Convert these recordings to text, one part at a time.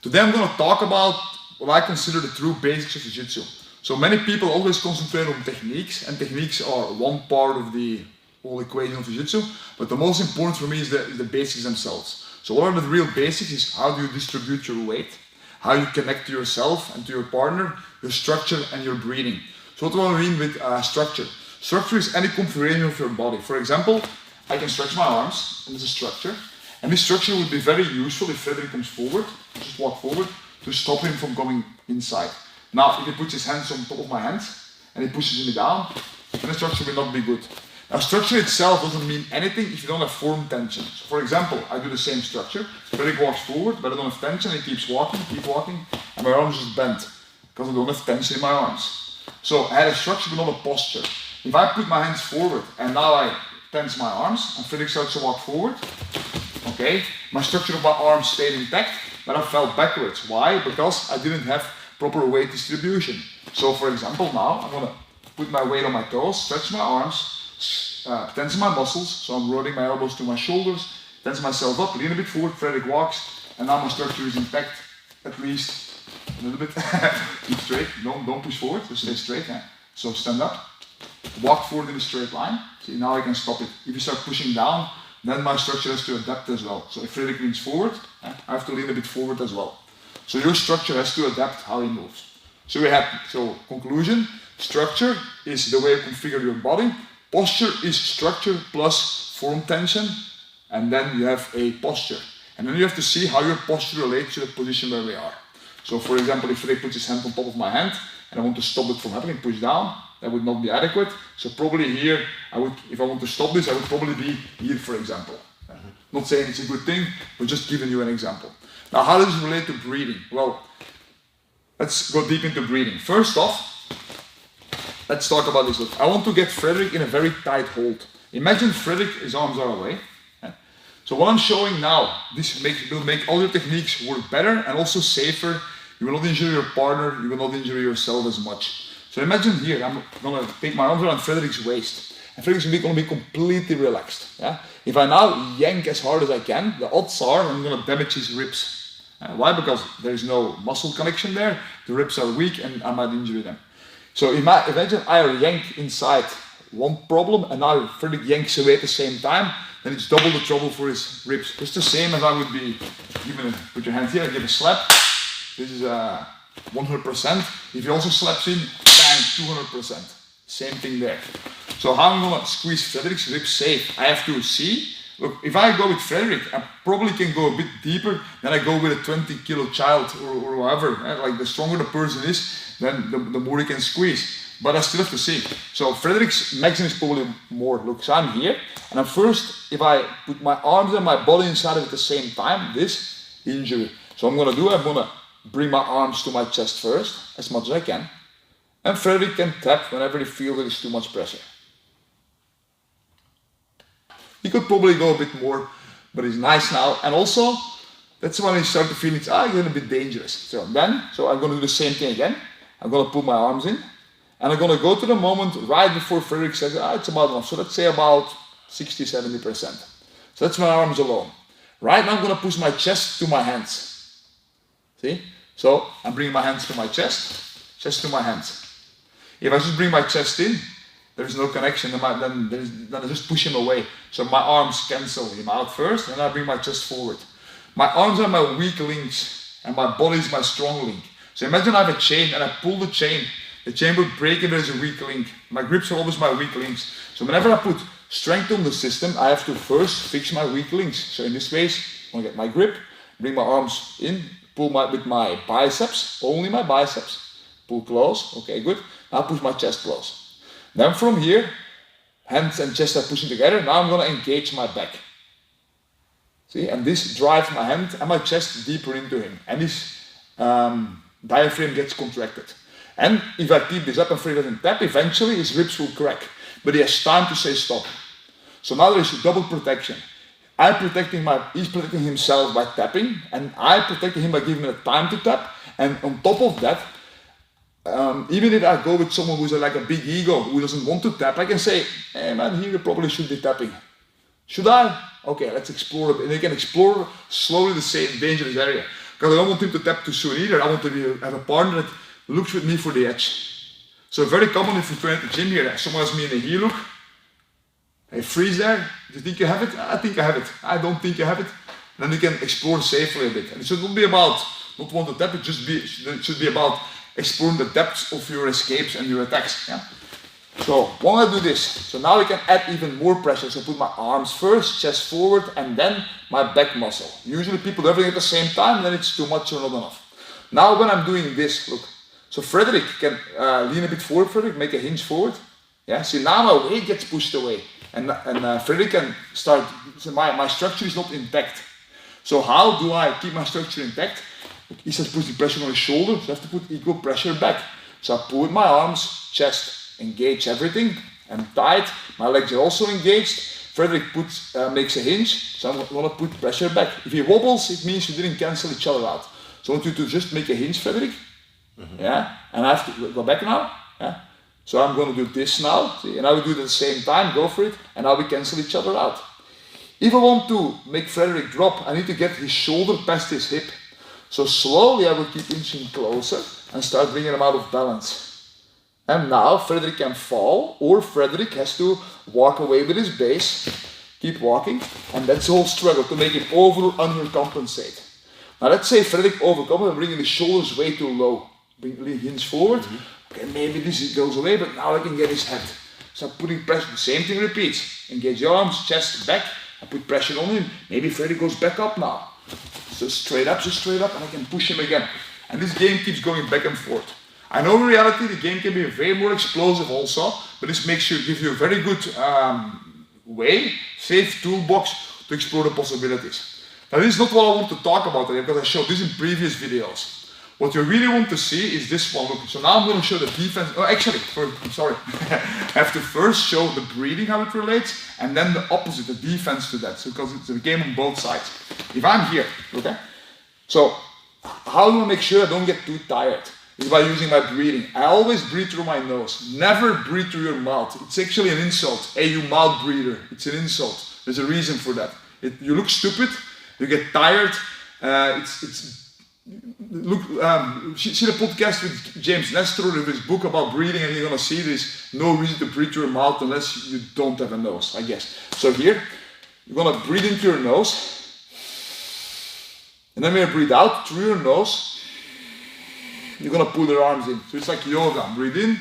Today I'm going to talk about what I consider the true basics of Jiu-Jitsu. So many people always concentrate on techniques, and techniques are one part of the whole equation of Jiu-Jitsu, but the most important for me is the basics themselves. So what are the real basics is how do you distribute your weight, how you connect to yourself and to your partner, your structure and your breathing. So what do I mean with structure? Structure is any configuration of your body. For example, I can stretch my arms, and this is structure. And this structure would be very useful if Frederick comes forward, just walk forward, to stop him from going inside. Now, if he puts his hands on top of my hands, and he pushes me down, then the structure will not be good. Now, structure itself doesn't mean anything if you don't have form tension. So for example, I do the same structure. Frederick walks forward, but I don't have tension, he keeps walking, and my arms just bent, because I don't have tension in my arms. So I had a structure, but not a posture. If I put my hands forward, and now I tense my arms, and Frederick starts to walk forward, okay, my structure of my arms stayed intact, but I fell backwards. Why? Because I didn't have proper weight distribution. So for example, now I'm going to put my weight on my toes, stretch my arms, tense my muscles, so I'm rolling my elbows to my shoulders, tense myself up, lean a bit forward, Frederick walks, and now my structure is intact, at least a little bit. Keep straight, don't push forward, just stay straight. So stand up, walk forward in a straight line. See, now I can stop it. If you start pushing down, then my structure has to adapt as well. So if Frederick leans forward, I have to lean a bit forward as well. So your structure has to adapt how he moves. So conclusion, structure is the way you configure your body. Posture is structure plus form tension, and then you have a posture. And then you have to see how your posture relates to the position where we are. So for example, if Frederick puts his hand on top of my hand, and I want to stop it from happening, push down, that would not be adequate. So probably here, if I want to stop this, I would probably be here, for example. Not saying it's a good thing, but just giving you an example. Now, how does it relate to breathing? Well, let's go deep into breathing. First off, let's talk about this. Look, I want to get Frederick in a very tight hold. Imagine Frederick, his arms are away. So what I'm showing now, this will make all your techniques work better and also safer. You will not injure your partner, you will not injure yourself as much. So imagine here, I'm going to take my arms around Frederick's waist. And Frederick's going to be completely relaxed. Yeah? If I now yank as hard as I can, the odds are I'm going to damage his ribs. Why? Because there is no muscle connection there, the ribs are weak and I might injure them. So imagine I yank inside one problem and now Frederick yanks away at the same time, then it's double the trouble for his ribs. It's the same as I would be giving put your hand here, I give a slap. This is 100%. If he also slaps in, bang, 200%. Same thing there. So how I'm going to squeeze Frederick's ribs safe? I have to see. Look, if I go with Frederick, I probably can go a bit deeper than I go with a 20-kilo child or whatever. Like the stronger the person is, then the more he can squeeze. But I still have to see. So Frederick's maximum is probably more. Look, so I'm here, and I'm first, if I put my arms and my body inside of it at the same time, this injury. So I'm going to bring my arms to my chest first, as much as I can. And Frederick can tap whenever he feels there is too much pressure. He could probably go a bit more, but he's nice now. And also, that's when he starts to feel it's getting a bit dangerous. So I'm going to do the same thing again. I'm going to put my arms in. And I'm going to go to the moment right before Frederick says, it's about enough. So let's say about 60-70%. So that's my arms alone. Right now I'm going to push my chest to my hands. See? So I'm bringing my hands to my chest to my hands. If I just bring my chest in, there is no connection, then I just push him away. So my arms cancel him out first, and I bring my chest forward. My arms are my weak links, and my body is my strong link. So imagine I have a chain, and I pull the chain will break if there is a weak link. My grips are always my weak links. So whenever I put strength on the system, I have to first fix my weak links. So in this case, I'm going to get my grip, bring my arms in, pull with my biceps, only my biceps. Pull close, okay, good. Now push my chest close. Then from here, hands and chest are pushing together. Now I'm going to engage my back. See, and this drives my hand and my chest deeper into him. And his diaphragm gets contracted. And if I keep this up and Frederick doesn't tap, eventually his ribs will crack. But he has time to say stop. So now there is a double protection. He's protecting himself by tapping, and I protected him by giving him the time to tap. And on top of that, even if I go with someone who's like a big ego, who doesn't want to tap, I can say, hey man, here you probably should be tapping. Should I? Okay, let's explore a bit. And you can explore slowly the same dangerous area. because I don't want him to tap too soon either. I want to have a partner that looks with me for the edge. So very common if you train at the gym here, someone has me in a heel look. Hey, freeze there. Do you think you have it? I think I have it. I don't think you have it. Then you can explore safely a bit. And it should not be about not want to tap, it should be about exploring the depths of your escapes and your attacks. Yeah? So when I do this, so now we can add even more pressure. So I put my arms first, chest forward, and then my back muscle. Usually people do everything at the same time, then it's too much or not enough. Now when I'm doing this, look. So Frederick can lean a bit forward, Frederick, make a hinge forward. Yeah, see now my weight gets pushed away. And Frederick can start, so my structure is not intact. So how do I keep my structure intact? He starts putting pressure on his shoulder, so I have to put equal pressure back. So I pull with my arms, chest, engage everything, I'm tight, my legs are also engaged. Frederick makes a hinge, so I'm gonna put pressure back. If he wobbles, it means you didn't cancel each other out. So I want you to just make a hinge, Frederick. Yeah, and I have to go back now. Yeah. So I'm going to do this now, see, and I will do it at the same time, go for it, and now we cancel each other out. If I want to make Frederick drop, I need to get his shoulder past his hip. So slowly I will keep inching closer and start bringing him out of balance. And now Frederick can fall, or Frederick has to walk away with his base, keep walking, and that's the whole struggle, to make him over or undercompensate. Now let's say Frederick overcompensates and bringing his shoulders way too low. Bring hinge forward. Okay, maybe this goes away, but now I can get his head. So I'm putting pressure, the same thing repeats. Engage your arms, chest, back. I put pressure on him. Maybe Freddy goes back up now. So straight up, and I can push him again. And this game keeps going back and forth. I know in reality the game can be very more explosive also, but this gives you a very good safe toolbox to explore the possibilities. Now this is not what I want to talk about today, because I showed this in previous videos. What you really want to see is this one. Look, so now I'm going to show the defense. Oh, actually, I'm sorry. I have to first show the breathing, how it relates, and then the opposite, the defense to that. So because it's a game on both sides. If I'm here, okay? So how do I make sure I don't get too tired? Is by using my breathing. I always breathe through my nose. Never breathe through your mouth. It's actually an insult. Hey, you mouth breather. It's an insult. There's a reason for that. You look stupid. You get tired. Look, see the podcast with James Nestor, with his book about breathing, and you're gonna see there's no reason to breathe through your mouth unless you don't have a nose, I guess. So here, you're gonna breathe into your nose, and then when you breathe out through your nose, you're gonna pull your arms in. So it's like yoga. Breathe in,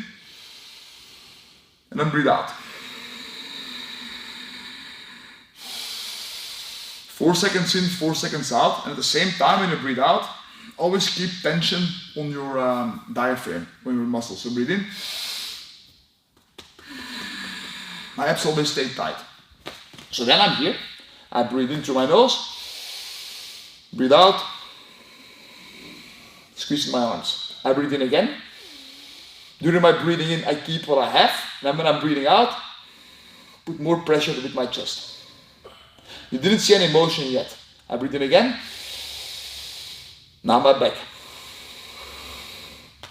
and then breathe out. 4 seconds in, 4 seconds out, and at the same time when you breathe out, always keep tension on your diaphragm, on your muscles. So breathe in. My abs always stay tight. So then I'm here. I breathe in through my nose. Breathe out. Squeeze my arms. I breathe in again. During my breathing in, I keep what I have. Then when I'm breathing out, put more pressure with my chest. You didn't see any motion yet. I breathe in again. Now my back.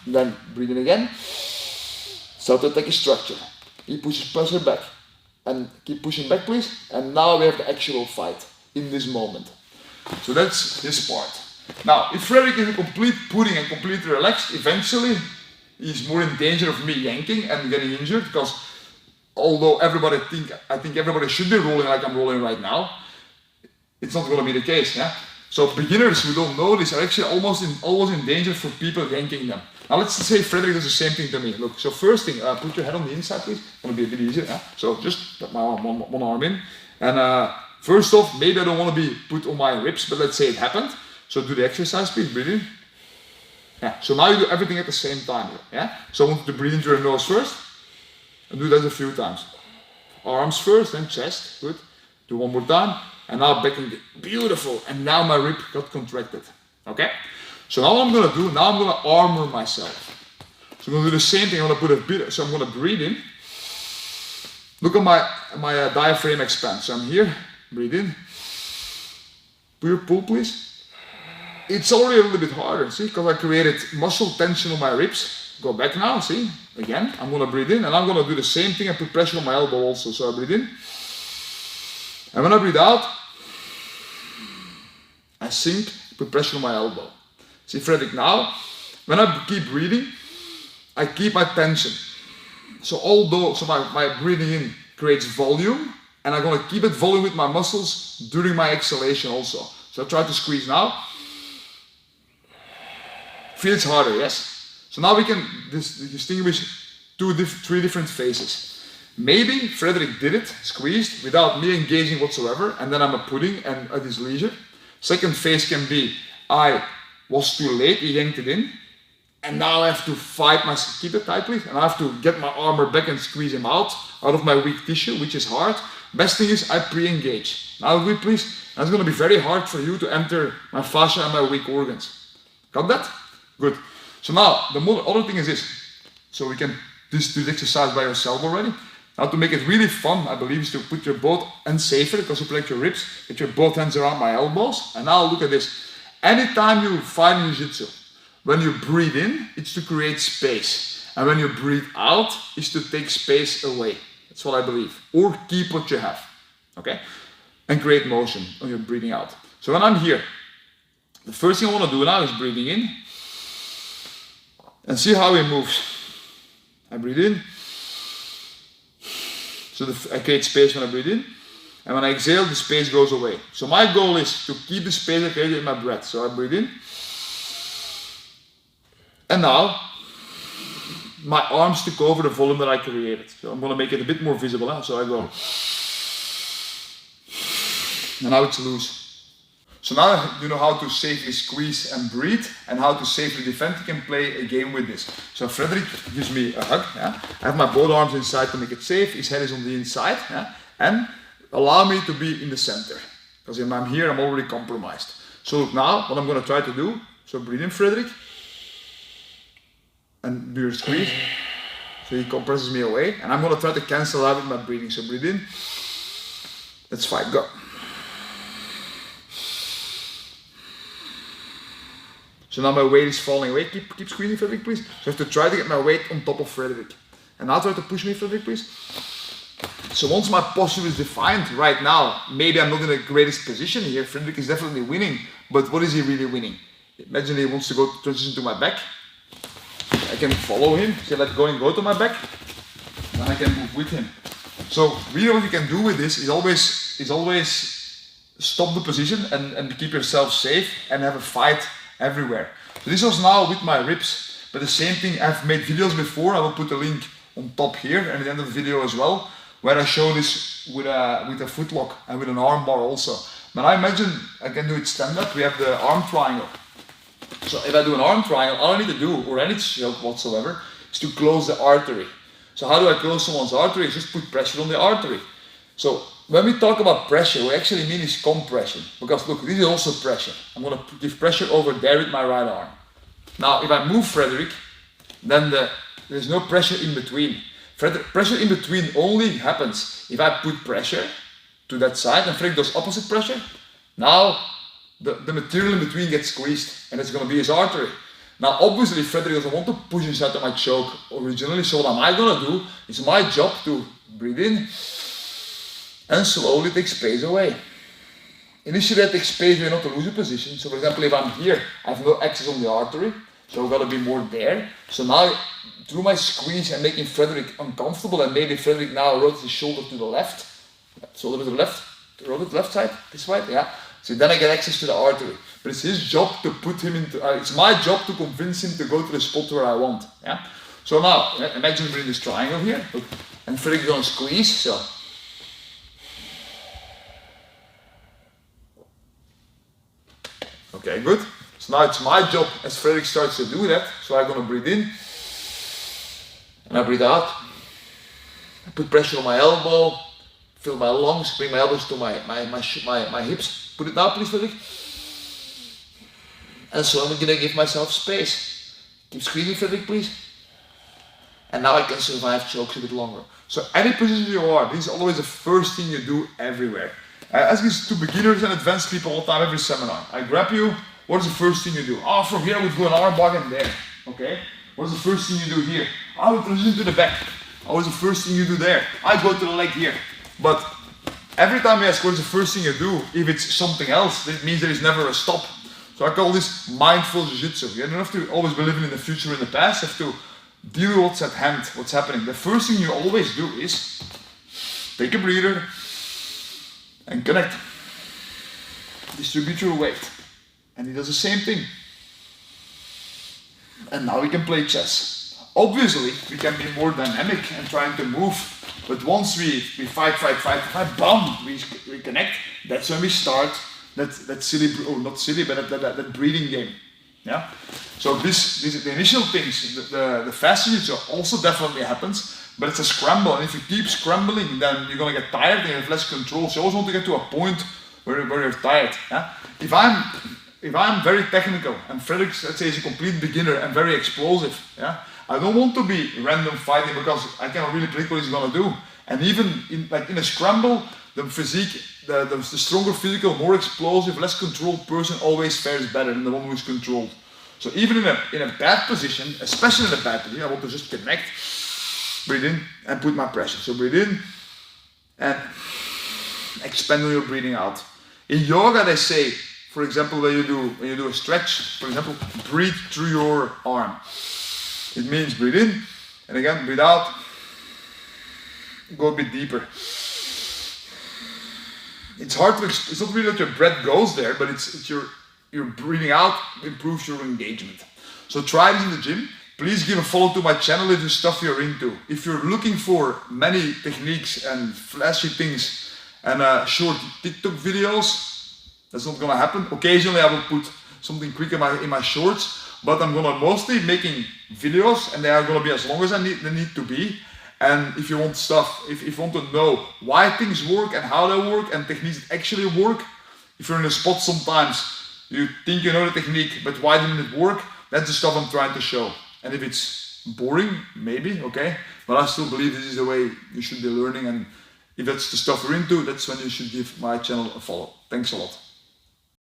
Then breathe in again. Start to attack his structure. He pushes pressure back. And keep pushing back, please. And now we have the actual fight in this moment. So that's this part. Now, if Frederick is a complete pudding and completely relaxed, eventually he's more in danger of me yanking and getting injured, because although I think everybody should be rolling like I'm rolling right now, it's not going to be the case. Yeah. So beginners who don't know this are actually almost in danger for people yanking them. Now let's say Frederick does the same thing to me. Look, so first thing, put your head on the inside, please. It's going to be a bit easier. Yeah? So just put my one arm in. And first off, maybe I don't want to be put on my ribs, but let's say it happened. So do the exercise, please. Breathe in. Yeah. So now you do everything at the same time. Yeah. So I want you to breathe into your nose first, and do that a few times. Arms first, then chest. Good. Do one more time. And now back in. Beautiful. And now my rib got contracted. Okay? So now what I'm going to do, now I'm going to armor myself. So I'm going to do the same thing. I'm going to put a bit, so I'm going to breathe in. Look at my diaphragm expand. So I'm here, breathe in. Pure pull, please. It's already a little bit harder, see, because I created muscle tension on my ribs. Go back now, see, again, I'm going to breathe in, and I'm going to do the same thing and put pressure on my elbow also. So I breathe in. And when I breathe out, I sink, put pressure on my elbow. See, Frederick, now, when I keep breathing, I keep my tension. So my breathing in creates volume, and I'm gonna keep it volume with my muscles during my exhalation also. So I try to squeeze now. Feels harder, yes? So now we can distinguish three different phases. Maybe Frederick did it, squeezed, without me engaging whatsoever, and then I'm a pudding and at his leisure. Second phase can be, I was too late, he yanked it in, and now I have to fight myself, keep it tight please, and I have to get my armor back and squeeze him out of my weak tissue, which is hard. Best thing is I pre-engage. Now wait please, that's going to be very hard for you to enter my fascia and my weak organs. Got that? Good. So now, the other thing is this. So we can do this exercise by yourself already. Now to make it really fun, I believe, is to put your both, and safer, because you protect your ribs, get your both hands around my elbows, and now look at this. Anytime you fight in Jiu-Jitsu, when you breathe in, it's to create space. And when you breathe out, it's to take space away. That's what I believe. Or keep what you have. Okay? And create motion when you're breathing out. So when I'm here, the first thing I want to do now is breathing in. And see how he moves. I breathe in. So I create space when I breathe in. And when I exhale, the space goes away. So my goal is to keep the space I created in my breath. So I breathe in. And now, my arms took over the volume that I created. So I'm going to make it a bit more visible now. So I go. And now it's loose. So now you know how to safely squeeze and breathe, and how to safely defend. You can play a game with this. So Frederick gives me a hug. Yeah? I have my both arms inside to make it safe. His head is on the inside. Yeah? And allow me to be in the center. Because if I'm here, I'm already compromised. So look now, what I'm going to try to do. So breathe in, Frederick. And do your squeeze. So he compresses me away. And I'm going to try to cancel out with my breathing. So breathe in. Let's fight. Go. So now my weight is falling away. Keep squeezing, Frederick, please. So I have to try to get my weight on top of Frederick. And now try to push me, Frederick, please. So once my posture is defined right now, maybe I'm not in the greatest position here. Frederick is definitely winning. But what is he really winning? Imagine he wants to go transition to my back. I can follow him. So let go and go to my back. Then I can move with him. So really what you can do with this is always stop the position and keep yourself safe and have a fight everywhere. So this was now with my ribs, but the same thing, I've made videos before. I will put a link on top here and at the end of the video as well, where I show this with a footlock and with an arm bar also. But I imagine I can do it stand up. We have the arm triangle. So if I do an arm triangle, all I need to do, or any stroke whatsoever, is to close the artery. So how do I close someone's artery? Just put pressure on the artery. So when we talk about pressure, we actually mean is compression. Because look, this is also pressure. I'm going to give pressure over there with my right arm. Now, if I move Frederick, then there's no pressure in between. Pressure in between only happens if I put pressure to that side and Frederick does opposite pressure. Now, the material in between gets squeezed and it's going to be his artery. Now, obviously, Frederick doesn't want to push inside of my choke originally. So what am I going to do? It's my job to breathe in and slowly take space away. Initially I take space away not to lose a position. So for example, if I'm here, I have no access on the artery. So I've got to be more there. So now, through my squeeze, I'm making Frederick uncomfortable, and maybe Frederick now rotates his shoulder to the left. Shoulder to the left, rotate to the left side, this way, yeah. So then I get access to the artery. But it's his job to put him into, it's my job to convince him to go to the spot where I want, yeah. So now, imagine we're in this triangle here, look, and Frederick is going to squeeze, so. Okay, good. So now it's my job as Frederick starts to do that. So I'm going to breathe in. And I breathe out. I put pressure on my elbow. Fill my lungs. Bring my elbows to my hips. Put it now, please, Frederick. And so I'm going to give myself space. Keep squeezing, Frederick, please. And now I can survive chokes a bit longer. So any position you are, this is always the first thing you do everywhere. I ask this to beginners and advanced people all the time, every seminar. I grab you, what is the first thing you do? Oh, from here I would go an arm bar and there. Okay? What is the first thing you do here? I would transition to the back. What is the first thing you do there? I go to the leg here. But every time you ask what is the first thing you do, if it's something else, that means there is never a stop. So I call this mindful jiu-jitsu. You don't have to always be living in the future or in the past. You have to deal with what's at hand, what's happening. The first thing you always do is take a breather and connect. Distribute your weight. And he does the same thing. And now we can play chess. Obviously, we can be more dynamic and trying to move. But once we fight, bam, we connect. That's when we start that silly, or not silly, but that breathing game. Yeah. So the initial things, the fast jiu-jitsu also definitely happens, but it's a scramble. And if you keep scrambling, then you're gonna get tired and you have less control. So you always want to get to a point where you're tired. Yeah. If I'm very technical and Frederick, let's say, is a complete beginner and very explosive, yeah, I don't want to be random fighting because I cannot really predict what he's gonna do. And even in a scramble, the physique, the stronger physical, more explosive, less controlled person always fares better than the one who is controlled. So even in a bad position, especially in a bad position, I want to just connect, breathe in, and put my pressure. So breathe in and expand on your breathing out. In yoga, they say, for example, when you do a stretch, for example, breathe through your arm. It means breathe in, and again breathe out. Go a bit deeper. It's hard to. It's not really that your breath goes there, but it's your breathing out improves your engagement. So try this in the gym. Please give a follow to my channel if it's stuff you're into. If you're looking for many techniques and flashy things and short TikTok videos, that's not gonna happen. Occasionally I will put something quick in my shorts, but I'm gonna mostly making videos, and they are gonna be as long as they need to be. And if you want stuff, if you want to know why things work and how they work and techniques that actually work, if you're in a spot sometimes you think you know the technique, but why didn't it work? That's the stuff I'm trying to show. And if it's boring, maybe, okay, but I still believe this is the way you should be learning, and if that's the stuff you're into, that's when you should give my channel a follow. Thanks a lot.